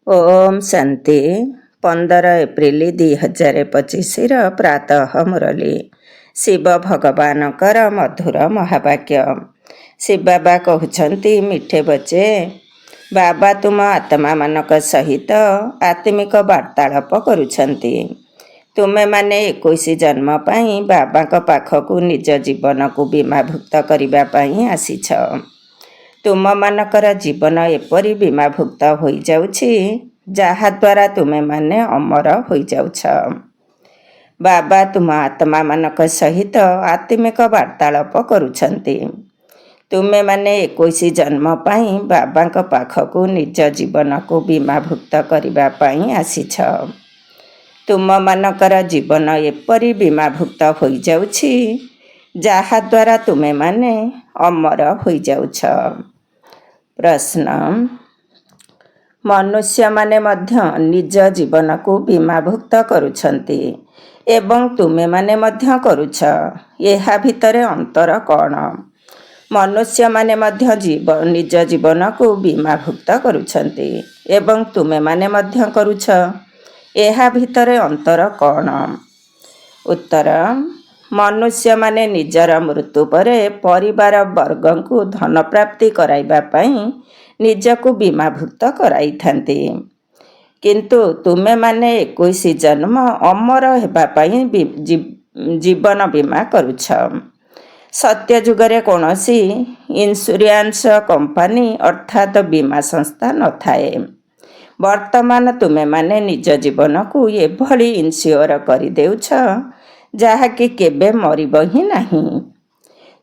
ଓମ୍ ଶାନ୍ତି 15 April 2025 ପ୍ରାତଃ ମୁରଲି। ଶିବ ଭଗବାନଙ୍କର ମଧୁର ମହାବାକ୍ୟ। ଶିବ ବାବା କହୁଛନ୍ତି, ମିଠେ ବଚେ ବାବା ତୁମ ଆତ୍ମାମାନଙ୍କ ସହିତ ଆତ୍ମିକ ବାର୍ତ୍ତାଳାପ କରୁଛନ୍ତି। ତୁମେମାନେ 21 ଜନ୍ମ ପାଇଁ ବାବାଙ୍କ ପାଖକୁ ନିଜ ଜୀବନକୁ ବୀମାଭୁକ୍ତ କରିବା ପାଇଁ ଆସିଛ। ତୁମମାନଙ୍କର ଜୀବନ ଏପରି ବୀମାଭୁକ୍ତ ହୋଇଯାଉଛି ଯାହାଦ୍ୱାରା ତୁମେମାନେ ଅମର ହୋଇଯାଉଛ। ବାବା ତୁମ ଆତ୍ମାମାନଙ୍କ ସହିତ ଆତ୍ମିକ ବାର୍ତ୍ତାଳାପ କରୁଛନ୍ତି। ତୁମେମାନେ 21 ଜନ୍ମ ପାଇଁ ବାବାଙ୍କ ପାଖକୁ ନିଜ ଜୀବନକୁ ବୀମାଭୁକ୍ତ କରିବା ପାଇଁ ଆସିଛ। ତୁମମାନଙ୍କର ଜୀବନ ଏପରି ବୀମାଭୁକ୍ତ ହୋଇଯାଉଛି ଯାହାଦ୍ୱାରା ତୁମେମାନେ ଅମର ହୋଇଯାଉଛ। ପ୍ରଶ୍ନ, ମନୁଷ୍ୟମାନେ ମଧ୍ୟ ନିଜ ଜୀବନକୁ ବୀମାଭୁକ୍ତ କରୁଛନ୍ତି ଏବଂ ତୁମେମାନେ ମଧ୍ୟ କରୁଛ। ଏହା ଭିତରେ ଅନ୍ତର କ'ଣ? ମନୁଷ୍ୟମାନେ ମଧ୍ୟ ନିଜ ଜୀବନକୁ ବୀମାଭୁକ୍ତ କରୁଛନ୍ତି ଏବଂ ତୁମେମାନେ ମଧ୍ୟ କରୁଛ। ଏହା ଭିତରେ ଅନ୍ତର କ'ଣ? ଉତ୍ତର, ମନୁଷ୍ୟମାନେ ନିଜର ମୃତ୍ୟୁ ପରେ ପରିବାର ବର୍ଗଙ୍କୁ ଧନ ପ୍ରାପ୍ତି କରାଇବା ପାଇଁ ନିଜକୁ ବୀମାଭୁକ୍ତ କରାଇଥାନ୍ତି, କିନ୍ତୁ ତୁମେମାନେ 21 ଜନ୍ମ ଅମର ହେବା ପାଇଁ ଜୀବନ ବୀମା କରୁଛ। ସତ୍ୟଯୁଗରେ କୌଣସି ଇନ୍ସୁରାନ୍ସ କମ୍ପାନୀ ଅର୍ଥାତ୍ ବୀମା ସଂସ୍ଥା ନଥାଏ। ବର୍ତ୍ତମାନ ତୁମେମାନେ ନିଜ ଜୀବନକୁ ଏଭଳି ଇନ୍ସ୍ୟୋର କରିଦେଉଛ ଯାହାକି କେବେ ମରିବ ହିଁ ନାହିଁ।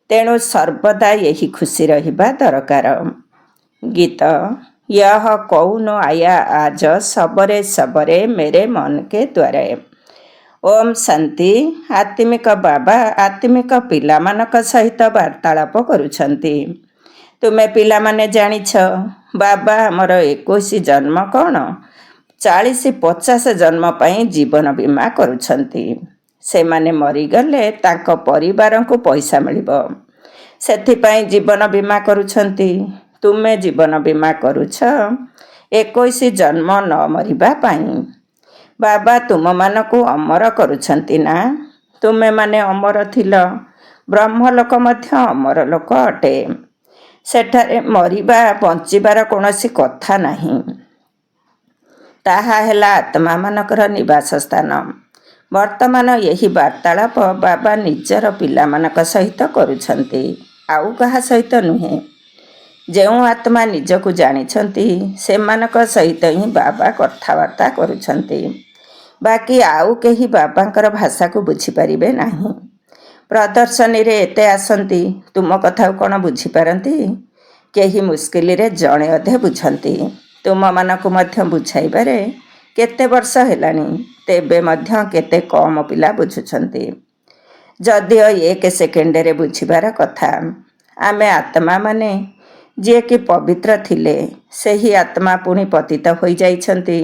ତେଣୁ ସର୍ବଦା ଏହି ଖୁସି ରହିବା ଦରକାର। ଗୀତ, यह कौन आया आज सबरे सबरे मेरे मन के द्वारे। ओम शांति। आत्मिक बाबा आत्मिक पिलामानक सहित वार्तालाप करुछंती। तुमे पिलामाने जानिछ बाबा हमर 21 जन्म कौन 40-50 जन्म पई जीवन बीमा करुछंती। से माने मरीगले तांको परिवार को पैसा मिलिबो, सेथिपाई जीवन बीमा करुछंती। तुमे जीवन बीमा करुछ 21 जन्म न मरिबा पाई। बाबा तुम मानकु अमर करुछंती ना? तुमे माने अमर थिल। ब्रह्मलोक मध्य अमर लोक अटे। सेठारे मरिबा बंचिबार कोनोसी कथा नाही। ताहा हेला आत्मा मानकर निवास स्थान। वर्तमान यही वार्तालाप बाबा निजर पिलामानक सहित करुछंती, आउ कहा सहित नुहे। ଯେଉଁ ଆତ୍ମା ନିଜକୁ ଜାଣିଛନ୍ତି ସେମାନଙ୍କ ସହିତ ହିଁ ବାବା କଥାବାର୍ତ୍ତା କରୁଛନ୍ତି। ବାକି ଆଉ କେହି ବାବାଙ୍କର ଭାଷାକୁ ବୁଝିପାରିବେ ନାହିଁ। ପ୍ରଦର୍ଶନୀରେ ଏତେ ଆସନ୍ତି, ତୁମ କଥାକୁ କ'ଣ ବୁଝିପାରନ୍ତି? କେହି ମୁସ୍କିଲରେ ଜଣେ ଅଧେ ବୁଝନ୍ତି। ତୁମମାନଙ୍କୁ ମଧ୍ୟ ବୁଝାଇବାରେ କେତେ ବର୍ଷ ହେଲାଣି, ତେବେ ମଧ୍ୟ କେତେ କମ୍ ପିଲା ବୁଝୁଛନ୍ତି। ଯଦିଓ 1 ସେକେଣ୍ଡରେ ବୁଝିବାର କଥା। ଆମେ ଆତ୍ମାମାନେ ଯିଏକି ପବିତ୍ର ଥିଲେ, ସେହି ଆତ୍ମା ପୁଣି ପତିତ ହୋଇଯାଇଛନ୍ତି।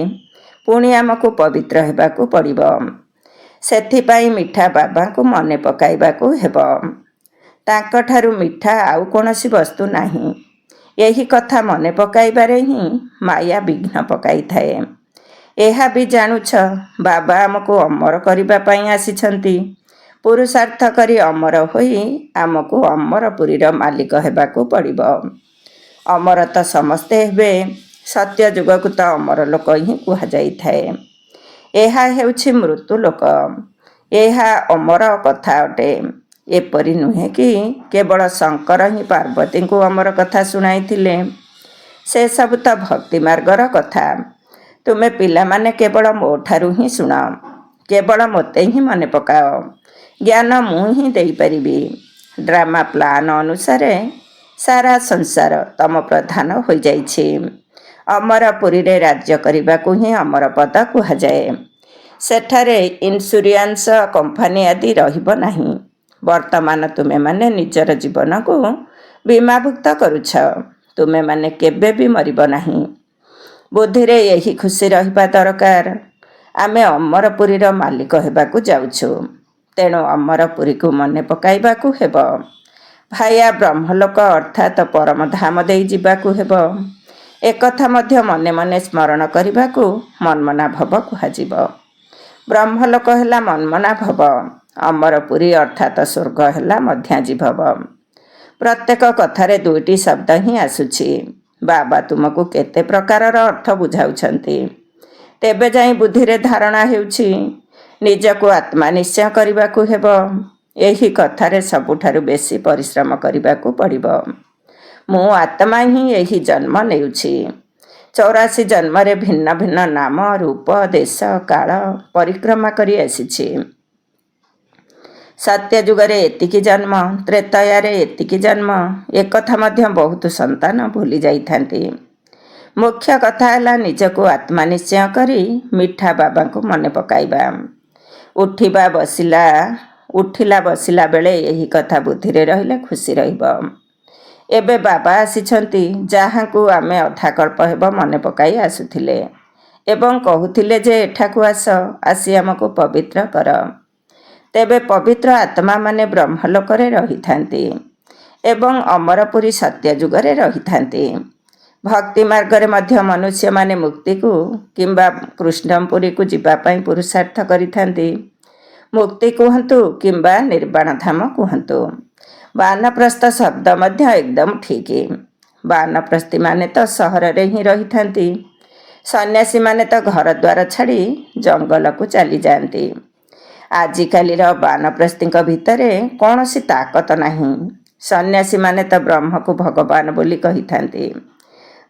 ପୁଣି ଆମକୁ ପବିତ୍ର ହେବାକୁ ପଡ଼ିବ। ସେଥିପାଇଁ ମିଠା ବାବାଙ୍କୁ ମନେ ପକାଇବାକୁ ହେବ। ତାଙ୍କଠାରୁ ମିଠା ଆଉ କୌଣସି ବସ୍ତୁ ନାହିଁ। ଏହି କଥା ମନେ ପକାଇବାରେ ହିଁ ମାୟା ବିଘ୍ନ ପକାଇଥାଏ। ଏହା ବି ଜାଣୁଛ ବାବା ଆମକୁ ଅମର କରିବା ପାଇଁ ଆସିଛନ୍ତି। ପୁରୁଷାର୍ଥ କରି ଅମର ହୋଇ ଆମକୁ ଅମରପୁରୀର ମାଲିକ ହେବାକୁ ପଡ଼ିବ। ଅମର ତ ସମସ୍ତେ ହେବେ। ସତ୍ୟ ଯୁଗକୁ ତ ଅମର ଲୋକ ହିଁ କୁହାଯାଇଥାଏ। ଏହା ହେଉଛି ମୃତ୍ୟୁ ଲୋକ। ଏହା ଅମର କଥା ଅଟେ। ଏପରି ନୁହେଁ କି କେବଳ ଶଙ୍କର ହିଁ ପାର୍ବତୀଙ୍କୁ ଅମର କଥା ଶୁଣାଇଥିଲେ। ସେସବୁ ତ ଭକ୍ତି ମାର୍ଗର କଥା। ତୁମେ ପିଲାମାନେ କେବଳ ମୋ ଠାରୁ ହିଁ ଶୁଣ। କେବଳ ମୋତେ ହିଁ ମନେ ପକାଅ। ଜ୍ଞାନ ମୁଁ ହିଁ ଦେଇପାରିବି। ଡ୍ରାମା ପ୍ଲାନ୍ ଅନୁସାରେ ସାରା ସଂସାର ତମ ପ୍ରଧାନ ହୋଇଯାଇଛି। ଅମରପୁରୀରେ ରାଜ୍ୟ କରିବାକୁ ହିଁ ଅମରପଦ କୁହାଯାଏ। ସେଠାରେ ଇନ୍ସୁରାନ୍ସ କମ୍ପାନୀ ଆଦି ରହିବ ନାହିଁ। ବର୍ତ୍ତମାନ ତୁମେମାନେ ନିଜର ଜୀବନକୁ ବୀମାଭୁକ୍ତ କରୁଛ। ତୁମେମାନେ କେବେ ବି ମରିବ ନାହିଁ। ବୁଦ୍ଧିରେ ଏହି ଖୁସି ରହିବା ଦରକାର। ଆମେ ଅମରପୁରୀର ମାଲିକ ହେବାକୁ ଯାଉଛୁ। ତେଣୁ ଅମରପୁରୀକୁ ମନେ ପକାଇବାକୁ ହେବ। ଭାୟା ବ୍ରହ୍ମଲୋକ ଅର୍ଥାତ୍ ପରମଧାମ ଦେଇ ଯିବାକୁ ହେବ। ଏକଥା ମଧ୍ୟ ମନେ ମନେ ସ୍ମରଣ କରିବାକୁ ମନ୍ମନା ଭବ କୁହାଯିବ। ବ୍ରହ୍ମଲୋକ ହେଲା ମନ୍ମନା ଭବ, ଅମରପୁରୀ ଅର୍ଥାତ୍ ସ୍ୱର୍ଗ ହେଲା ମଧ୍ୟାଜିଭବ। ପ୍ରତ୍ୟେକ କଥାରେ ଦୁଇଟି ଶବ୍ଦ ହିଁ ଆସୁଛି। ବାବା ତୁମକୁ କେତେ ପ୍ରକାରର ଅର୍ଥ ବୁଝାଉଛନ୍ତି, ତେବେ ଯାଇ ବୁଦ୍ଧିରେ ଧାରଣା ହେଉଛି ନିଜକୁ ଆତ୍ମା ନିଶ୍ଚୟ କରିବାକୁ ହେବ। ଏହି କଥାରେ ସବୁଠାରୁ ବେଶୀ ପରିଶ୍ରମ କରିବାକୁ ପଡ଼ିବ। ମୁଁ ଆତ୍ମା ହିଁ ଏହି ଜନ୍ମ ନେଉଛି। 84 ଜନ୍ମରେ ଭିନ୍ନ ଭିନ୍ନ ନାମ, ରୂପ, ଦେଶ, କାଳ ପରିକ୍ରମା କରି ଆସିଛି। ସତ୍ୟ ଯୁଗରେ ଏତିକି ଜନ୍ମ, ତ୍ରେତୟାରେ ଏତିକି ଜନ୍ମ, ଏକଥା ମଧ୍ୟ ବହୁତ ସନ୍ତାନ ଭୁଲି ଯାଇଥାନ୍ତି। ମୁଖ୍ୟ କଥା ହେଲା ନିଜକୁ ଆତ୍ମା ନିଶ୍ଚୟ କରି ମିଠା ବାବାଙ୍କୁ ମନେ ପକାଇବା। ଉଠିଲା ବସିଲା ବେଳେ ଏହି କଥା ବୁଦ୍ଧିରେ ରହିଲେ ଖୁସି ରହିବ। ଏବେ ବାବା ଆସିଛନ୍ତି, ଯାହାଙ୍କୁ ଆମେ ଅଧାକଳ୍ପ ହେବ ମନେ ପକାଇ ଆସୁଥିଲେ ଏବଂ କହୁଥିଲେ ଯେ ଏଠାକୁ ଆସି ଆମକୁ ପବିତ୍ର କର। ତେବେ ପବିତ୍ର ଆତ୍ମାମାନେ ବ୍ରହ୍ମଲୋକରେ ରହିଥାନ୍ତି ଏବଂ ଅମରପୁରୀ ସତ୍ୟ ଯୁଗରେ ରହିଥାନ୍ତି। ଭକ୍ତି ମାର୍ଗରେ ମଧ୍ୟ ମନୁଷ୍ୟମାନେ ମୁକ୍ତିକୁ କିମ୍ବା କୃଷ୍ଣପୁରୀକୁ ଯିବା ପାଇଁ ପୁରୁଷାର୍ଥ କରିଥାନ୍ତି। ମୁକ୍ତି କୁହନ୍ତୁ କିମ୍ବା ନିର୍ବାଣ ଧାମ କୁହନ୍ତୁ, ବାନପ୍ରସ୍ଥ ଶବ୍ଦ ମଧ୍ୟ ଏକଦମ ଠିକ୍। ବାନପ୍ରସ୍ଥୀମାନେ ତ ସହରରେ ହିଁ ରହିଥାନ୍ତି। ସନ୍ନ୍ୟାସୀମାନେ ତ ଘରଦ୍ୱାର ଛାଡ଼ି ଜଙ୍ଗଲକୁ ଚାଲିଯାଆନ୍ତି। ଆଜିକାଲିର ବାନପ୍ରସ୍ଥୀଙ୍କ ଭିତରେ କୌଣସି ତାକତ ନାହିଁ। ସନ୍ନ୍ୟାସୀମାନେ ତ ବ୍ରହ୍ମକୁ ଭଗବାନ ବୋଲି କହିଥାନ୍ତି,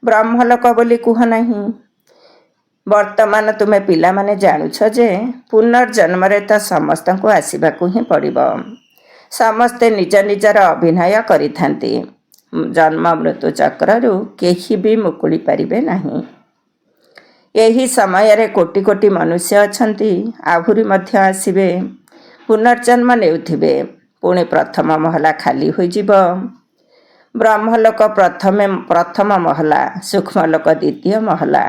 ବ୍ରହ୍ମଲୋକ ବୋଲି କୁହ ନାହିଁ। ବର୍ତ୍ତମାନ ତୁମେ ପିଲାମାନେ ଜାଣୁଛ ଯେ ପୁନର୍ଜନ୍ମରେ ତ ସମସ୍ତଙ୍କୁ ଆସିବାକୁ ହିଁ ପଡ଼ିବ। ସମସ୍ତେ ନିଜ ନିଜର ଅଭିନୟ କରିଥାନ୍ତି। ଜନ୍ମ ମୃତ୍ୟୁ ଚକ୍ରରୁ କେହି ବି ମୁକୁଳି ପାରିବେ ନାହିଁ। ଏହି ସମୟରେ କୋଟି କୋଟି ମନୁଷ୍ୟ ଅଛନ୍ତି, ଆହୁରି ମଧ୍ୟ ଆସିବେ, ପୁନର୍ଜନ୍ମ ନେଉଥିବେ। ପୁଣି ପ୍ରଥମ ମହଲା ଖାଲି ହୋଇଯିବ। ବ୍ରହ୍ମଲୋକ ପ୍ରଥମ ମହଲା, ସୂକ୍ଷ୍ମଲୋକ ଦ୍ୱିତୀୟ ମହଲା,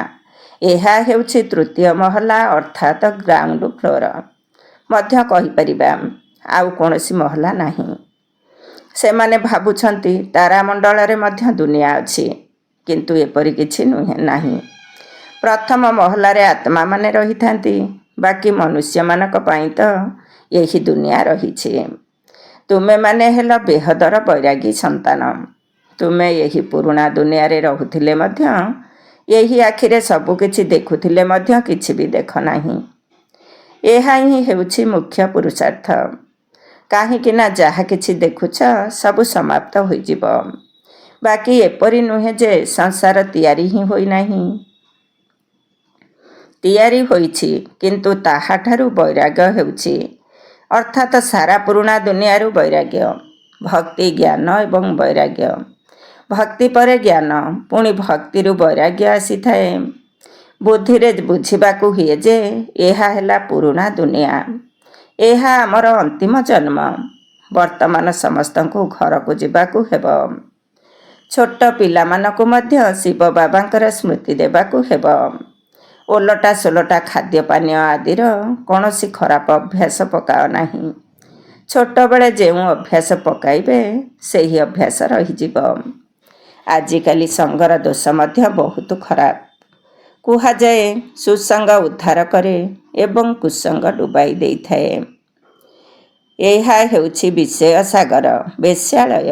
ଏହା ହେଉଛି ତୃତୀୟ ମହଲା ଅର୍ଥାତ୍ ଗ୍ରାଉଣ୍ଡ ଫ୍ଲୋର ମଧ୍ୟ କହିପାରିବା। ଆଉ କୌଣସି ମହଲା ନାହିଁ। ସେମାନେ ଭାବୁଛନ୍ତି ତାରାମଣ୍ଡଳରେ ମଧ୍ୟ ଦୁନିଆ ଅଛି, କିନ୍ତୁ ଏପରି କିଛି ନାହିଁ। ପ୍ରଥମ ମହଲାରେ ଆତ୍ମାମାନେ ରହିଥାନ୍ତି। ବାକି ମନୁଷ୍ୟମାନଙ୍କ ପାଇଁ ତ ଏହି ଦୁନିଆ ରହିଛି। ତୁମେମାନେ ହେଲ ବେହଦର ବୈରାଗୀ ସନ୍ତାନ। ତୁମେ ଏହି ପୁରୁଣା ଦୁନିଆରେ ରହୁଥିଲେ ମଧ୍ୟ, ଏହି ଆଖିରେ ସବୁ କିଛି ଦେଖୁଥିଲେ ମଧ୍ୟ କିଛି ବି ଦେଖ ନାହିଁ। ଏହା ହିଁ ହେଉଛି ମୁଖ୍ୟ ପୁରୁଷାର୍ଥ। କାହିଁକି ନା ଯାହା କିଛି ଦେଖୁଛ ସବୁ ସମାପ୍ତ ହୋଇଯିବ। ବାକି ଏପରି ନୁହେଁ ଯେ ସଂସାର ତିଆରି ହିଁ ହୋଇନାହିଁ। ତିଆରି ହୋଇଛି, କିନ୍ତୁ ତାହାଠାରୁ ବୈରାଗ୍ୟ ହେଉଛି, ଅର୍ଥାତ୍ ସାରା ପୁରୁଣା ଦୁନିଆରୁ ବୈରାଗ୍ୟ। ଭକ୍ତି, ଜ୍ଞାନ ଏବଂ ବୈରାଗ୍ୟ। ଭକ୍ତି ପରେ ଜ୍ଞାନ, ପୁଣି ଭକ୍ତିରୁ ବୈରାଗ୍ୟ ଆସିଥାଏ। ବୁଦ୍ଧିରେ ବୁଝିବାକୁ ହୁଏ ଯେ ଏହା ହେଲା ପୁରୁଣା ଦୁନିଆ, ଏହା ଆମର ଅନ୍ତିମ ଜନ୍ମ। ବର୍ତ୍ତମାନ ସମସ୍ତଙ୍କୁ ଘରକୁ ଯିବାକୁ ହେବ। ଛୋଟ ପିଲାମାନଙ୍କୁ ମଧ୍ୟ ଶିବ ବାବାଙ୍କର ସ୍ମୃତି ଦେବାକୁ ହେବ। ଓଲଟା ସୋଲଟା ଖାଦ୍ୟପାନୀୟ ଆଦିର କୌଣସି ଖରାପ ଅଭ୍ୟାସ ପକାଅ ନାହିଁ। ଛୋଟବେଳେ ଯେଉଁ ଅଭ୍ୟାସ ପକାଇବେ ସେହି ଅଭ୍ୟାସ ରହିଯିବ। ଆଜିକାଲି ସଙ୍ଗର ଦୋଷ ମଧ୍ୟ ବହୁତ ଖରାପ। କୁହାଯାଏ ସୁସଙ୍ଗ ଉଦ୍ଧାର କରେ ଏବଂ କୁସଙ୍ଗ ଡୁବାଇ ଦେଇଥାଏ। ଏହା ହେଉଛି ବିଷୟ ସାଗର, ବେଶ୍ୟାଳୟ।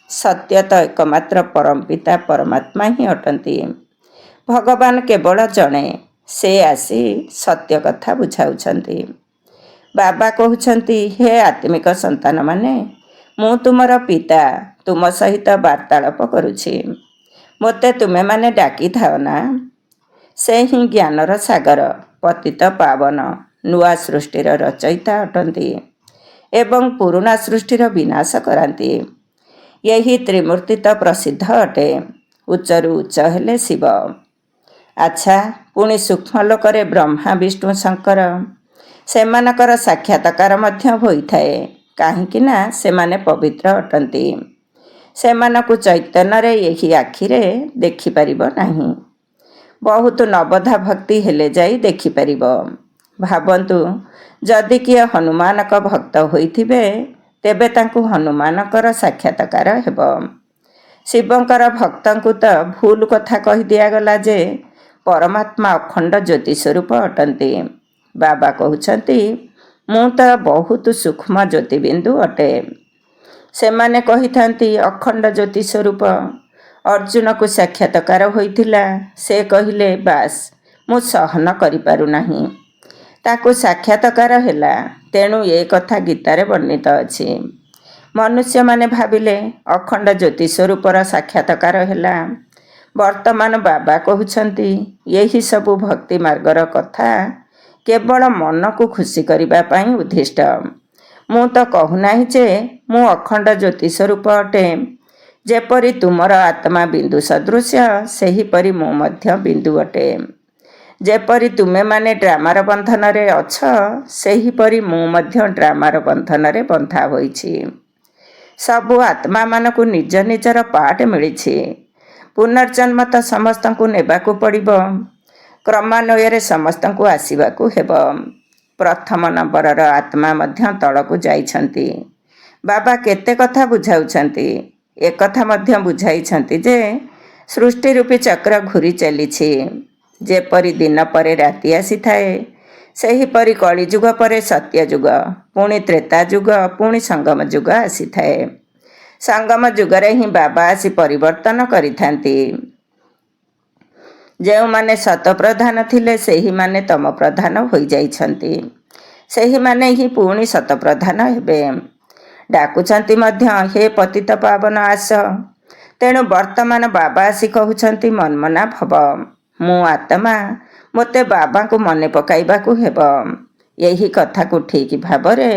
ସତ୍ୟ ତ ଏକମାତ୍ର ପରମପିତା ପରମାତ୍ମା ହିଁ ଅଟନ୍ତି। ଭଗବାନ କେବଳ ଜଣେ, ସେ ଆସି ସତ୍ୟ କଥା ବୁଝାଉଛନ୍ତି। ବାବା କହୁଛନ୍ତି, ହେ ଆତ୍ମିକ ସନ୍ତାନମାନେ, ମୁଁ ତୁମର ପିତା, ତୁମ ସହିତ ବାର୍ତ୍ତାଳାପ କରୁଛି। ମୋତେ ତୁମେମାନେ ଡାକିଥାଅ ନା। ସେ ହିଁ ଜ୍ଞାନର ସାଗର, ପତିତ ପାବନ, ନୂଆ ସୃଷ୍ଟିର ରଚୟିତା ଅଟନ୍ତି ଏବଂ ପୁରୁଣା ସୃଷ୍ଟିର ବିନାଶ କରାନ୍ତି। ଏହି ତ୍ରିମୂର୍ତ୍ତି ତ ପ୍ରସିଦ୍ଧ ଅଟେ। ଉଚ୍ଚରୁ ଉଚ୍ଚ ହେଲେ ଶିବ। ଆଚ୍ଛା, ପୁଣି ସୂକ୍ଷ୍ମ ଲୋକରେ ବ୍ରହ୍ମା, ବିଷ୍ଣୁ, ଶଙ୍କର, ସେମାନଙ୍କର ସାକ୍ଷାତକାର ମଧ୍ୟ ହୋଇଥାଏ। କାହିଁକି ନା ସେମାନେ ପବିତ୍ର ଅଟନ୍ତି। ସେମାନଙ୍କୁ ଚୈତନ୍ୟରେ ଏହି ଆଖିରେ ଦେଖିପାରିବ ନାହିଁ। ବହୁତ ନବଧା ଭକ୍ତି ହେଲେ ଯାଇ ଦେଖିପାରିବ। ଭାବନ୍ତୁ, ଯଦି କିଏ ହନୁମାନଙ୍କ ଭକ୍ତ ହୋଇଥିବେ, ତେବେ ତାଙ୍କୁ ହନୁମାନଙ୍କର ସାକ୍ଷାତକାର ହେବ। ଶିବଙ୍କର ଭକ୍ତଙ୍କୁ ତ ଭୁଲ କଥା କହି ଦିଆଗଲା ଯେ ପରମାତ୍ମା ଅଖଣ୍ଡ ଜ୍ୟୋତି ସ୍ୱରୂପ ଅଟନ୍ତି। ବାବା କହୁଛନ୍ତି, ମୁଁ ତ ବହୁତ ସୂକ୍ଷ୍ମ ଜ୍ୟୋତିବିନ୍ଦୁ ଅଟେ। ସେମାନେ କହିଥାନ୍ତି ଅଖଣ୍ଡ ଜ୍ୟୋତି ସ୍ୱରୂପ। ଅର୍ଜୁନକୁ ସାକ୍ଷାତକାର ହୋଇଥିଲା। ସେ କହିଲେ, ବାସ୍ ମୁଁ ସହନ କରିପାରୁନାହିଁ। ତାକୁ ସାକ୍ଷାତକାର ହେଲା। ତେଣୁ ଏ କଥା ଗୀତାରେ ବର୍ଣ୍ଣିତ ଅଛି। ମନୁଷ୍ୟମାନେ ଭାବିଲେ ଅଖଣ୍ଡ ଜ୍ୟୋତି ସ୍ୱରୂପର ସାକ୍ଷାତକାର ହେଲା। ବର୍ତ୍ତମାନ ବାବା କହୁଛନ୍ତି, ଏହି ସବୁ ଭକ୍ତି ମାର୍ଗର କଥା କେବଳ ମନକୁ ଖୁସି କରିବା ପାଇଁ ଉଦ୍ଦିଷ୍ଟ। ମୁଁ ତ କହୁନାହିଁ ଯେ ମୁଁ ଅଖଣ୍ଡ ଜ୍ୟୋତି ସ୍ୱରୂପ ଅଟେ। ଯେପରି ତୁମର ଆତ୍ମା ବିନ୍ଦୁ ସଦୃଶ, ସେହିପରି ମୁଁ ମଧ୍ୟ ବିନ୍ଦୁ ଅଟେ। ଯେପରି ତୁମେମାନେ ଡ୍ରାମାର ବନ୍ଧନରେ ଅଛ, ସେହିପରି ମୁଁ ମଧ୍ୟ ଡ୍ରାମାର ବନ୍ଧନରେ ବନ୍ଧା ହୋଇଛି। ସବୁ ଆତ୍ମାମାନଙ୍କୁ ନିଜ ନିଜର ପାର୍ଟ ମିଳିଛି। ପୁନର୍ଜନ୍ମ ତ ସମସ୍ତଙ୍କୁ ନେବାକୁ ପଡ଼ିବ। କ୍ରମାନ୍ୱୟରେ ସମସ୍ତଙ୍କୁ ଆସିବାକୁ ହେବ। ପ୍ରଥମ ନମ୍ବରର ଆତ୍ମା ମଧ୍ୟ ତଳକୁ ଯାଇଛନ୍ତି। ବାବା କେତେ କଥା ବୁଝାଉଛନ୍ତି। ଏକଥା ମଧ୍ୟ ବୁଝାଇଛନ୍ତି ଯେ ସୃଷ୍ଟି ରୂପୀ ଚକ୍ର ଘୂରି ଚାଲିଛି। ଯେପରି ଦିନ ପରେ ରାତି ଆସିଥାଏ, ସେହିପରି କଳିଯୁଗ ପରେ ସତ୍ୟଯୁଗ, ପୁଣି ତ୍ରେତା ଯୁଗ, ପୁଣି ସଙ୍ଗମ ଯୁଗ ଆସିଥାଏ। ସଙ୍ଗମ ଯୁଗରେ ହିଁ ବାବା ଆସି ପରିବର୍ତ୍ତନ କରିଥାନ୍ତି। ଯେଉଁମାନେ ସତପ୍ରଧାନ ଥିଲେ, ସେହିମାନେ ତମ ପ୍ରଧାନ ହୋଇଯାଇଛନ୍ତି। ସେହିମାନେ ହିଁ ପୁଣି ସତପ୍ରଧାନ ହେବେ। ଡାକୁଛନ୍ତି ମଧ୍ୟ, ହେ ପତିତ ପାବନ ଆସ। ତେଣୁ ବର୍ତ୍ତମାନ ବାବା ଆସି କହୁଛନ୍ତି, ମନ୍ମନା ଭବ। ମୁଁ ଆତ୍ମା, ମୋତେ ବାବାଙ୍କୁ ମନେ ପକାଇବାକୁ ହେବ। ଏହି କଥାକୁ ଠିକ୍ ଭାବରେ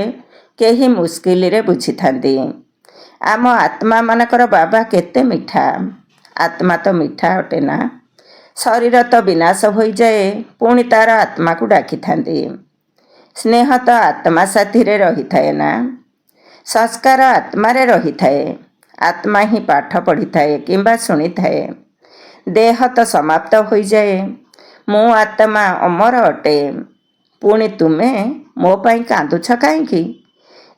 କେହି ମୁସ୍କିଲରେ ବୁଝିଥାନ୍ତି। ଆମ ଆତ୍ମାମାନଙ୍କର ବାବା କେତେ ମିଠା। ଆତ୍ମା ତ ମିଠା ଅଟେ ନା। ଶରୀର ତ ବିନାଶ ହୋଇଯାଏ, ପୁଣି ତାର ଆତ୍ମାକୁ ଡାକିଥାନ୍ତି। ସ୍ନେହ ତ ଆତ୍ମା ସାଥିରେ ରହିଥାଏ ନା। ସଂସ୍କାର ଆତ୍ମାରେ ରହିଥାଏ। ଆତ୍ମା ହିଁ ପାଠ ପଢ଼ିଥାଏ କିମ୍ବା ଶୁଣିଥାଏ। ଦେହ ତ ସମାପ୍ତ ହୋଇଯାଏ। ମୁଁ ଆତ୍ମା ଅମର ଅଟେ। ପୁଣି ତୁମେ ମୋ ପାଇଁ କାନ୍ଦୁଛ କାହିଁକି?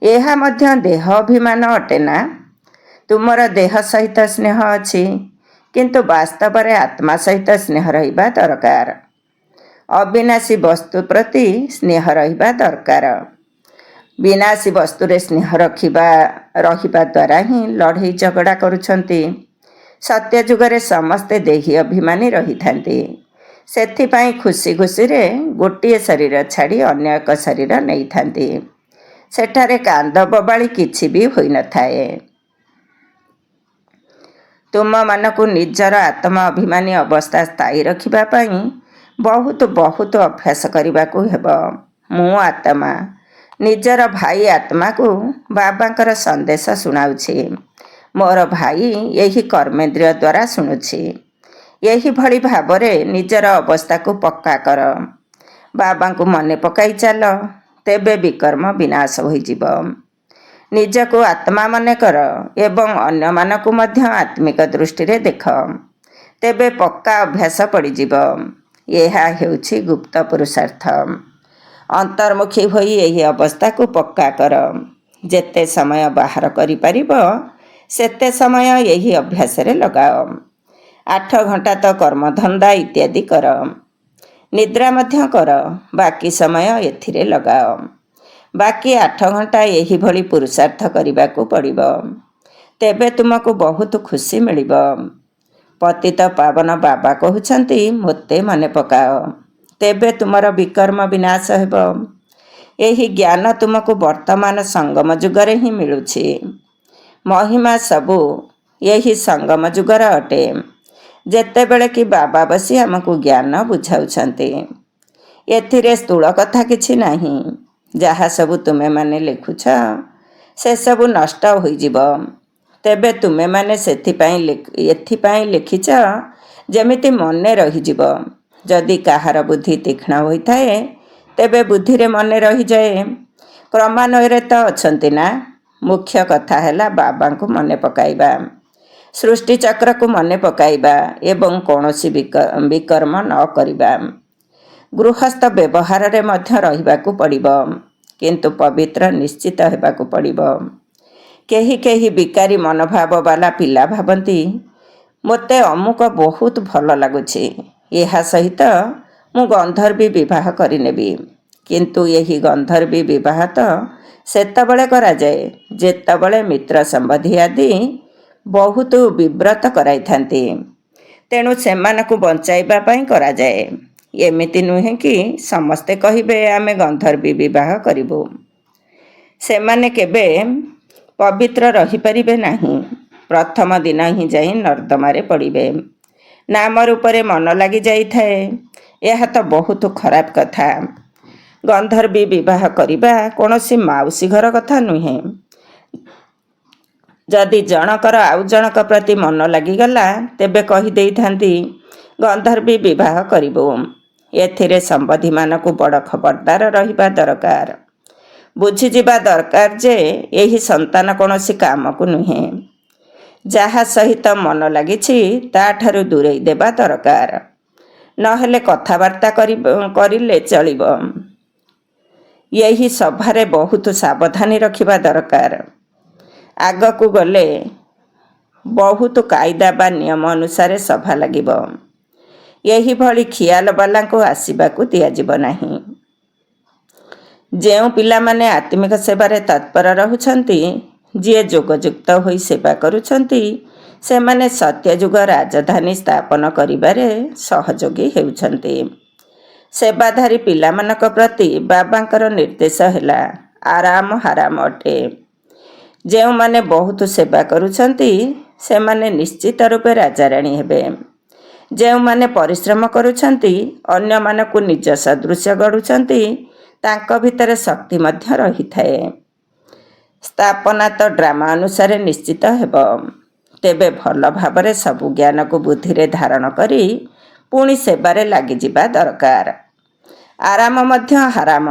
ଏହା ମଧ୍ୟ ଦେହ ଅଭିମାନ ଅଟେ ନା। ତୁମର ଦେହ ସହିତ ସ୍ନେହ ଅଛି, କିନ୍ତୁ ବାସ୍ତବରେ ଆତ୍ମା ସହିତ ସ୍ନେହ ରହିବା ଦରକାର। ଅବିନାଶୀ ବସ୍ତୁ ପ୍ରତି ସ୍ନେହ ରହିବା ଦରକାର। ବିନାଶୀ ବସ୍ତୁରେ ସ୍ନେହ ରହିବା ଦ୍ୱାରା ହିଁ ଲଢ଼େଇ ଝଗଡ଼ା କରୁଛନ୍ତି। ସତ୍ୟ ଯୁଗରେ ସମସ୍ତେ ଦେହୀ ଅଭିମାନୀ ରହିଥାନ୍ତି। ସେଥିପାଇଁ ଖୁସି ଖୁସିରେ ଗୋଟିଏ ଶରୀର ଛାଡ଼ି ଅନ୍ୟ ଏକ ଶରୀର ନେଇଥାନ୍ତି। ସେଠାରେ କାନ୍ଦ ବୋବାଳି କିଛି ବି ହୋଇନଥାଏ। ତୁମମାନଙ୍କୁ ନିଜର ଆତ୍ମ ଅଭିମାନୀ ଅବସ୍ଥା ସ୍ଥାୟୀ ରଖିବା ପାଇଁ ବହୁତ ବହୁତ ଅଭ୍ୟାସ କରିବାକୁ ହେବ। ମୁଁ ଆତ୍ମା ନିଜର ଭାଇ ଆତ୍ମାକୁ ବାବାଙ୍କର ସନ୍ଦେଶ ଶୁଣାଉଛି। ମୋର ଭାଇ ଏହି କର୍ମେନ୍ଦ୍ରିୟ ଦ୍ୱାରା ଶୁଣୁଛି। ଏହିଭଳି ଭାବରେ ନିଜର ଅବସ୍ଥାକୁ ପକ୍କା କର। ବାବାଙ୍କୁ ମନେ ପକାଇ ଚାଲ, ତେବେ ବିକର୍ମ ବିନାଶ ହୋଇଯିବ। ନିଜକୁ ଆତ୍ମା ମନେ କର ଏବଂ ଅନ୍ୟମାନଙ୍କୁ ମଧ୍ୟ ଆତ୍ମିକ ଦୃଷ୍ଟିରେ ଦେଖ। ତେବେ ପକ୍କା ଅଭ୍ୟାସ ପଡ଼ିଯିବ। ଏହା ହେଉଛି ଗୁପ୍ତ ପୁରୁଷାର୍ଥ। ଅନ୍ତର୍ମୁଖୀ ହୋଇ ଏହି ଅବସ୍ଥାକୁ ପକ୍କା କର। ଯେତେ ସମୟ ବାହାର କରିପାରିବ, ସେତେ ସମୟ ଏହି ଅଭ୍ୟାସରେ ଲଗାଅ। 8 ଘଣ୍ଟା ତ କର୍ମଧନ୍ଦା ଇତ୍ୟାଦି କର। ନିଦ୍ରା ମଧ୍ୟ କର। ବାକି ସମୟ ଏଥିରେ ଲଗାଅ। ବାକି 8 ଘଣ୍ଟା ଏହିଭଳି ପୁରୁଷାର୍ଥ କରିବାକୁ ପଡ଼ିବ। ତେବେ ତୁମକୁ ବହୁତ ଖୁସି ମିଳିବ। ପତିତ ପାବନ ବାବା କହୁଛନ୍ତି, ମୋତେ ମନେ ପକାଅ। ତେବେ ତୁମର ବିକର୍ମ ବିନାଶ ହେବ। ଏହି ଜ୍ଞାନ ତୁମକୁ ବର୍ତ୍ତମାନ ସଙ୍ଗମ ଯୁଗରେ ହିଁ ମିଳୁଛି। ମହିମା ସବୁ ଏହି ସଙ୍ଗମ ଯୁଗର ଅଟେ। ଯେତେବେଳେ କି ବାବା ବସି ଆମକୁ ଜ୍ଞାନ ବୁଝାଉଛନ୍ତି। ଏଥିରେ ସ୍ଥୂଳ କଥା କିଛି ନାହିଁ। ଯାହା ସବୁ ତୁମେମାନେ ଲେଖୁଛ, ସେସବୁ ନଷ୍ଟ ହୋଇଯିବ। ତେବେ ତୁମେମାନେ ଏଥିପାଇଁ ଲେଖିଛ ଯେମିତି ମନେ ରହିଯିବ। ଯଦି କାହାର ବୁଦ୍ଧି ତୀକ୍ଷ୍ଣ ହୋଇଥାଏ, ତେବେ ବୁଦ୍ଧିରେ ମନେ ରହିଯାଏ। କ୍ରମାନ୍ୱୟରେ ତ ଅଛନ୍ତି ନା। ମୁଖ୍ୟ କଥା ହେଲା ବାବାଙ୍କୁ ମନେ ପକାଇବା, ସୃଷ୍ଟିଚକ୍ରକୁ ମନେ ପକାଇବା ଏବଂ କୌଣସି ବିକର୍ମ ନ କରିବା। ଗୃହସ୍ଥ ବ୍ୟବହାରରେ ମଧ୍ୟ ରହିବାକୁ ପଡ଼ିବ, କିନ୍ତୁ ପବିତ୍ର ନିଶ୍ଚିତ ହେବାକୁ ପଡ଼ିବ। କେହି କେହି ବିକାରୀ ମନୋଭାବ ବାଲା ପିଲା ଭାବନ୍ତି ମୋତେ ଅମୁକ ବହୁତ ଭଲ ଲାଗୁଛି, ଏହା ସହିତ ମୁଁ ଗନ୍ଧର୍ବି ବିବାହ କରିନେବି। କିନ୍ତୁ ଏହି ଗନ୍ଧର୍ବି ବିବାହ ତ ସେତେବେଳେ କରାଯାଏ ଯେତେବେଳେ ମିତ୍ର ସମ୍ବନ୍ଧୀ ଆଦି ବହୁତ ବିବ୍ରତ କରାଇଥାନ୍ତି। ତେଣୁ ସେମାନଙ୍କୁ ବଞ୍ଚାଇବା ପାଇଁ କରାଯାଏ। ଏମିତି ନୁହେଁ କି ସମସ୍ତେ କହିବେ ଆମେ ଗନ୍ଧର୍ବି ବିବାହ କରିବୁ। ସେମାନେ କେବେ ପବିତ୍ର ରହିପାରିବେ ନାହିଁ। ପ୍ରଥମ ଦିନ ହିଁ ଯାଇ ନର୍ଦ୍ଦମାରେ ପଡ଼ିବେ। ନାମ ରୂପରେ ମନ ଲାଗି ଯାଇଥାଏ। ଏହା ତ ବହୁତ ଖରାପ କଥା। ଗନ୍ଧର୍ବି ବିବାହ କରିବା କୌଣସି ମାଉସୀ ଘର କଥା ନୁହେଁ। ଯଦି ଜଣକର ଆଉ ଜଣକ ପ୍ରତି ମନ ଲାଗିଗଲା ତେବେ କହିଦେଇଥାନ୍ତି ଗନ୍ଧର୍ବି ବିବାହ କରିବୁ। ଏଥିରେ ସମ୍ବନ୍ଧୀମାନଙ୍କୁ ବଡ଼ ଖବରଦାର ରହିବା ଦରକାର। ବୁଝିଯିବା ଦରକାର ଯେ ଏହି ସନ୍ତାନ କୌଣସି କାମକୁ ନୁହେଁ। ଯାହା ସହିତ ମନ ଲାଗିଛି ତାଠାରୁ ଦୂରେଇ ଦେବା ଦରକାର। ନହେଲେ କଥାବାର୍ତ୍ତା କରିଲେ ଚଳିବ। ଏହି ସଭାରେ ବହୁତ ସାବଧାନୀ ରଖିବା ଦରକାର। ଆଗକୁ ଗଲେ ବହୁତ କାଇଦା ବା ନିୟମ ଅନୁସାରେ ସଭା ଲାଗିବ। ଏହିଭଳି ଖିଆଲବାଲାଙ୍କୁ ଆସିବାକୁ ଦିଆଯିବ ନାହିଁ। ଯେଉଁ ପିଲାମାନେ ଆତ୍ମିକ ସେବାରେ ତତ୍ପର ରହୁଛନ୍ତି, ଯିଏ ଯୋଗଯୁକ୍ତ ହୋଇ ସେବା କରୁଛନ୍ତି, ସେମାନେ ସତ୍ୟଯୁଗ ରାଜଧାନୀ ସ୍ଥାପନ କରିବାରେ ସହଯୋଗୀ ହେଉଛନ୍ତି। ସେବାଧାରୀ ପିଲାମାନଙ୍କ ପ୍ରତି ବାବାଙ୍କର ନିର୍ଦ୍ଦେଶ ହେଲା ଆରାମ ହାରାମ ଅଟେ। ଯେଉଁମାନେ ବହୁତ ସେବା କରୁଛନ୍ତି ସେମାନେ ନିଶ୍ଚିତ ରୂପେ ରାଜାରାଣୀ ହେବେ। ଯେଉଁମାନେ ପରିଶ୍ରମ କରୁଛନ୍ତି, ଅନ୍ୟମାନଙ୍କୁ ନିଜ ସଦୃଶ ଗଢ଼ୁଛନ୍ତି, ତାଙ୍କ ଭିତରେ ଶକ୍ତି ମଧ୍ୟ ରହିଥାଏ। ସ୍ଥାପନା ତ ଡ୍ରାମା ଅନୁସାରେ ନିଶ୍ଚିତ ହେବ। ତେବେ ଭଲ ଭାବରେ ସବୁ ଜ୍ଞାନକୁ ବୁଦ୍ଧିରେ ଧାରଣ କରି ପୁଣି ସେବାରେ ଲାଗିଯିବା ଦରକାର। ଆରାମ ମଧ୍ୟ ହାରାମ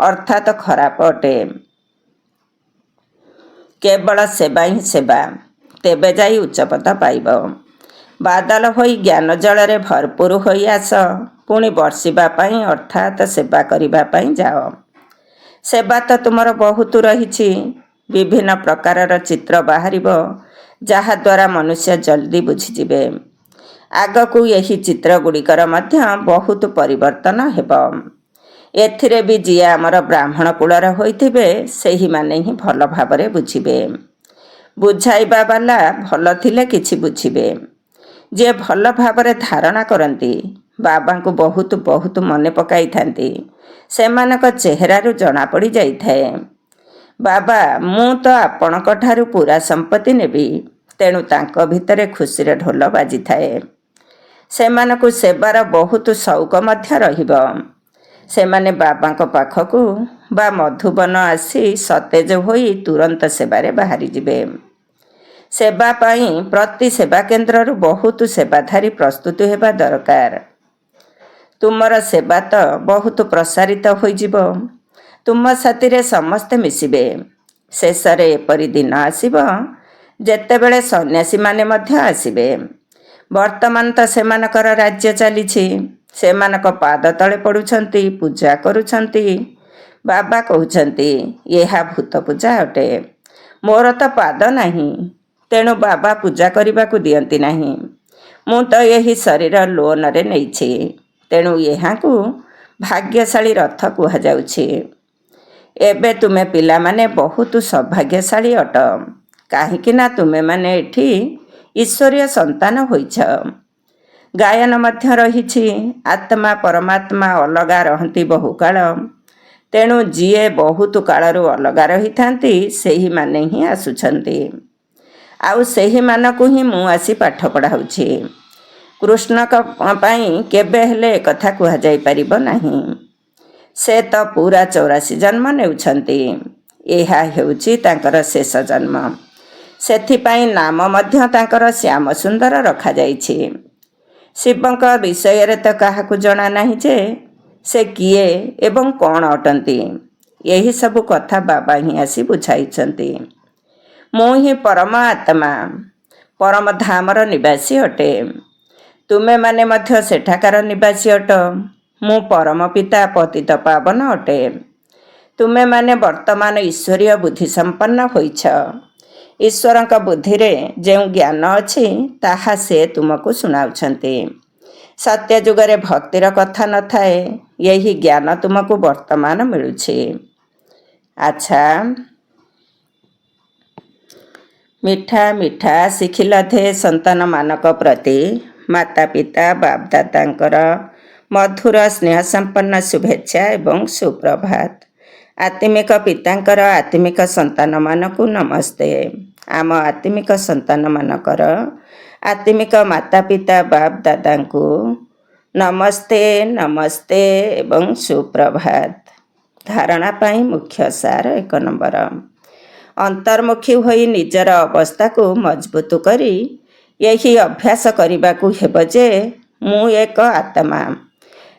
ଅର୍ଥାତ୍ ଖରାପ ଅଟେ। କେବଳ ସେବା ହିଁ ସେବା, ତେବେ ଯାଇ ଉଚ୍ଚପଦ ପାଇବ। ବାଦଲ ହୋଇ ଜ୍ଞାନ ଜଳରେ ଭରପୁର ହୋଇ ଆସ, ପୁଣି ବର୍ଷିବା ପାଇଁ ଅର୍ଥାତ୍ ସେବା କରିବା ପାଇଁ ଯାଅ। ସେବା ତ ତୁମର ବହୁତ ରହିଛି। ବିଭିନ୍ନ ପ୍ରକାରର ଚିତ୍ର ବାହାରିବ, ଯାହାଦ୍ୱାରା ମନୁଷ୍ୟ ଜଲ୍ଦି ବୁଝିଯିବେ। ଆଗକୁ ଏହି ଚିତ୍ରଗୁଡ଼ିକର ମଧ୍ୟ ବହୁତ ପରିବର୍ତ୍ତନ ହେବ। ଏଥିରେ ବି ଯିଏ ଆମର ବ୍ରାହ୍ମଣ କୁଳର ହୋଇଥିବେ ସେହିମାନେ ହିଁ ଭଲ ଭାବରେ ବୁଝିବେ। ବୁଝାଇବା ବାଲା ଭଲ ଥିଲେ କିଛି ବୁଝିବେ। ଯିଏ ଭଲ ଭାବରେ ଧାରଣା କରନ୍ତି, ବାବାଙ୍କୁ ବହୁତ ବହୁତ ମନେ ପକାଇଥାନ୍ତି, ସେମାନଙ୍କ ଚେହେରାରୁ ଜଣାପଡ଼ି ଯାଇଥାଏ ବାବା ମୁଁ ତ ଆପଣଙ୍କ ଠାରୁ ପୁରା ସମ୍ପତ୍ତି ନେବି। ତେଣୁ ତାଙ୍କ ଭିତରେ ଖୁସିର ଢୋଲ ବାଜିଥାଏ। ସେମାନଙ୍କୁ ସେବାର ବହୁତ ସଉକ ମଧ୍ୟ ରହିବ। ସେମାନେ ବାବାଙ୍କ ପାଖକୁ ବା ମଧୁବନ ଆସି ସତେଜ ହୋଇ ତୁରନ୍ତ ସେବାରେ ବାହାରିଯିବେ। ସେବା ପାଇଁ ପ୍ରତି ସେବା କେନ୍ଦ୍ରରୁ ବହୁତ ସେବାଧାରୀ ପ୍ରସ୍ତୁତ ହେବା ଦରକାର। ତୁମର ସେବା ତ ବହୁତ ପ୍ରସାରିତ ହୋଇଯିବ। ତୁମ ସାଥିରେ ସମସ୍ତେ ମିଶିବେ। ଶେଷରେ ଏପରି ଦିନ ଆସିବ ଯେତେବେଳେ ସନ୍ନ୍ୟାସୀମାନେ ମଧ୍ୟ ଆସିବେ। ବର୍ତ୍ତମାନ ତ ସେମାନଙ୍କର ରାଜ୍ୟ ଚାଲିଛି। ସେମାନଙ୍କ ପାଦ ତଳେ ପଡ଼ୁଛନ୍ତି, ପୂଜା କରୁଛନ୍ତି। ବାବା କହୁଛନ୍ତି ଏହା ଭୂତ ପୂଜା ଅଟେ। ମୋର ତ ପାଦ ନାହିଁ, ତେଣୁ ବାବା ପୂଜା କରିବାକୁ ଦିଅନ୍ତି ନାହିଁ। ମୁଁ ତ ଏହି ଶରୀର ଲୋନରେ ନେଇଛି, ତେଣୁ ଏହାକୁ ଭାଗ୍ୟଶାଳୀ ରଥ କୁହାଯାଉଛି। ଏବେ ତୁମେ ପିଲାମାନେ ବହୁତ ସୌଭାଗ୍ୟଶାଳୀ ଅଟ, କାହିଁକି ନା ତୁମେମାନେ ଏଠି ଈଶ୍ୱରୀୟ ସନ୍ତାନ ହୋଇଛ। ଗାୟନ ମଧ୍ୟ ରହିଛି। ଆତ୍ମା ପରମାତ୍ମା ଅଲଗା ରହନ୍ତି ବହୁକାଳ। ତେଣୁ ଯିଏ ବହୁତ କାଳରୁ ଅଲଗା ରହିଥାନ୍ତି ସେହିମାନେ ହିଁ ଆସୁଛନ୍ତି। ଆଉ ସେହିମାନଙ୍କୁ ହିଁ ମୁଁ ଆସି ପାଠ ପଢ଼ାଉଛି। କୃଷ୍ଣଙ୍କ ପାଇଁ କେବେ ହେଲେ ଏକଥା କୁହାଯାଇପାରିବ ନାହିଁ। ସେ ତ ପୁରା 84 ଜନ୍ମ ନେଉଛନ୍ତି। ଏହା ହେଉଛି ତାଙ୍କର ଶେଷ ଜନ୍ମ। ସେଥିପାଇଁ ନାମ ମଧ୍ୟ ତାଙ୍କର ଶ୍ୟାମ ସୁନ୍ଦର ରଖାଯାଇଛି। ଶିବଙ୍କ ବିଷୟରେ ତ କାହାକୁ ଜଣା ନାହିଁ ଯେ ସେ କିଏ ଏବଂ କ'ଣ ଅଟନ୍ତି। ଏହିସବୁ କଥା ବାବା ହିଁ ଆସି ବୁଝାଇଛନ୍ତି। ମୁଁ ହିଁ ପରମ ଆତ୍ମା, ପରମ ଧାମର ନିବାସୀ ଅଟେ। ତୁମେମାନେ ମଧ୍ୟ ସେଠାକାର ନିବାସୀ ଅଟ। ମୁଁ ପରମ ପିତା ପତିତ ପାବନ ଅଟେ। ତୁମେମାନେ ବର୍ତ୍ତମାନ ଈଶ୍ୱରୀୟ ବୁଦ୍ଧି ସମ୍ପନ୍ନ ହୋଇଛ। ଈଶ୍ୱରଙ୍କ ବୁଦ୍ଧିରେ ଯେଉଁ ଜ୍ଞାନ ଅଛି ତାହା ସେ ତୁମକୁ ଶୁଣାଉଛନ୍ତି। ସତ୍ୟ ଯୁଗରେ ଭକ୍ତିର କଥା ନଥାଏ, ଏହି ଜ୍ଞାନ ତୁମକୁ ବର୍ତ୍ତମାନ ମିଳୁଛି। ଆଚ୍ଛା, ମିଠା ମିଠା ଶିଖିଲଧେ ସନ୍ତାନମାନଙ୍କ ପ୍ରତି ମାତା ପିତା ବାପଦାଦାଙ୍କର ମଧୁର ସ୍ନେହ ସମ୍ପନ୍ନ ଶୁଭେଚ୍ଛା ଏବଂ ସୁପ୍ରଭାତ। ଆତ୍ମିକ ପିତାଙ୍କର ଆତ୍ମିକ ସନ୍ତାନମାନଙ୍କୁ ନମସ୍ତେ। ଆମ ଆତ୍ମିକ ସନ୍ତାନମାନଙ୍କର ଆତ୍ମିକ ମାତା ପିତା ବାପଦାଦାଙ୍କୁ ନମସ୍ତେ ନମସ୍ତେ ଏବଂ ସୁପ୍ରଭାତ। ଧାରଣା ପାଇଁ ମୁଖ୍ୟ ସାର 1 ନମ୍ବର। ଅନ୍ତର୍ମୁଖୀ ହୋଇ ନିଜର ଅବସ୍ଥାକୁ ମଜବୁତ କରି ଏହି ଅଭ୍ୟାସ କରିବାକୁ ହେବ ଯେ ମୁଁ ଏକ ଆତ୍ମା।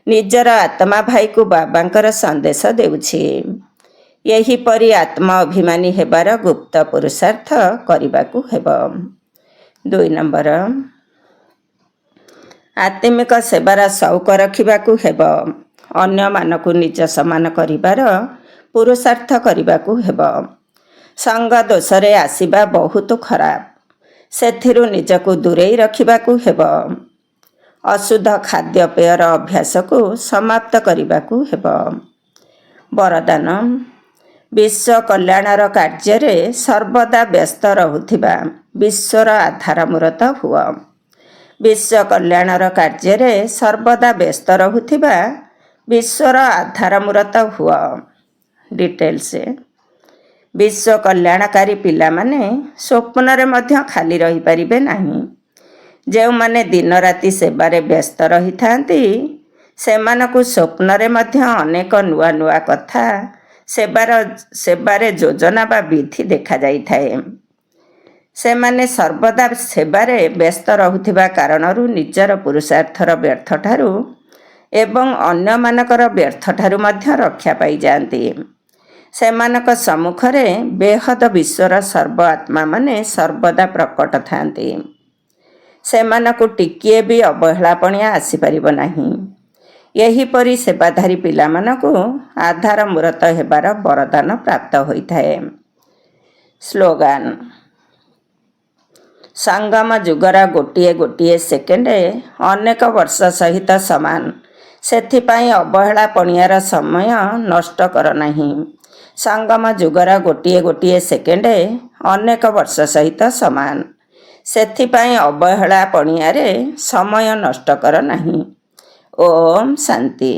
ନିଜର ଆତ୍ମା ଭାଇକୁ ବାବାଙ୍କର ସନ୍ଦେଶ ଦେଉଛି। ଏହିପରି ଆତ୍ମ ଅଭିମାନୀ ହେବାର ଗୁପ୍ତ ପୁରୁଷାର୍ଥ କରିବାକୁ ହେବ। 2 ନମ୍ବର। ଆତ୍ମିକ ସେବାର ସଉକ ରଖିବାକୁ ହେବ। ଅନ୍ୟମାନଙ୍କୁ ନିଜ ସମାନ କରିବାର ପୁରୁଷାର୍ଥ କରିବାକୁ ହେବ। ସଙ୍ଗ ଦୋଷରେ ଆସିବା ବହୁତ ଖରାପ, ସେଥିରୁ ନିଜକୁ ଦୂରେଇ ରଖିବାକୁ ହେବ। ଅଶୁଦ୍ଧ ଖାଦ୍ୟପେୟର ଅଭ୍ୟାସକୁ ସମାପ୍ତ କରିବାକୁ ହେବ। ବରଦାନ। ବିଶ୍ୱ କଲ୍ୟାଣର କାର୍ଯ୍ୟରେ ସର୍ବଦା ବ୍ୟସ୍ତ ରହୁଥିବା ବିଶ୍ୱର ଆଧାରମୂରତ ହୁଅ। ବିଶ୍ୱ କଲ୍ୟାଣର କାର୍ଯ୍ୟରେ ସର୍ବଦା ବ୍ୟସ୍ତ ରହୁଥିବା ବିଶ୍ୱର ଆଧାରମୂରତ ହୁଅ। ଡିଟେଲ୍ସ। ବିଶ୍ୱ କଲ୍ୟାଣକାରୀ ପିଲାମାନେ ସ୍ୱପ୍ନରେ ମଧ୍ୟ ଖାଲି ରହିପାରିବେ ନାହିଁ। ଯେଉଁମାନେ ଦିନରାତି ସେବାରେ ବ୍ୟସ୍ତ ରହିଥାନ୍ତି, ସେମାନଙ୍କୁ ସ୍ୱପ୍ନରେ ମଧ୍ୟ ଅନେକ ନୂଆ ନୂଆ କଥା ସେବାରେ ଯୋଜନା ବା ବିଧି ଦେଖାଯାଇଥାଏ। ସେମାନେ ସର୍ବଦା ସେବାରେ ବ୍ୟସ୍ତ ରହୁଥିବା କାରଣରୁ ନିଜର ପୁରୁଷାର୍ଥର ବ୍ୟର୍ଥଠାରୁ ଏବଂ ଅନ୍ୟମାନଙ୍କର ବ୍ୟର୍ଥଠାରୁ ମଧ୍ୟ ରକ୍ଷା ପାଇଯାଆନ୍ତି। ସେମାନଙ୍କ ସମ୍ମୁଖରେ ବେହଦ ବିଶ୍ୱର ସର୍ବ ଆତ୍ମାମାନେ ସର୍ବଦା ପ୍ରକଟ ଥାନ୍ତି। ସେମାନଙ୍କୁ ଟିକିଏ ବି ଅବହେଳାପଣିଆ ଆସିପାରିବ ନାହିଁ। ଏହିପରି ସେବାଧାରୀ ପିଲାମାନଙ୍କୁ ଆଧାର ମୂରତ ହେବାର ବରଦାନ ପ୍ରାପ୍ତ ହୋଇଥାଏ। ସ୍ଲୋଗାନ। ସଙ୍ଗମ ଯୁଗର ଗୋଟିଏ ଗୋଟିଏ ସେକେଣ୍ଡ ଅନେକ ବର୍ଷ ସହିତ ସମାନ, ସେଥିପାଇଁ ଅବହେଳାପଣିଆର ସମୟ ନଷ୍ଟ କର ନାହିଁ। ସଙ୍ଗମ ଯୁଗର ଗୋଟିଏ ଗୋଟିଏ ସେକେଣ୍ଡ ଅନେକ ବର୍ଷ ସହିତ ସମାନ, ସେଥିପାଇଁ ଅବହେଳାପଣିଆରେ ସମୟ ନଷ୍ଟ କର ନାହିଁ। ଓମ୍ ଶାନ୍ତି।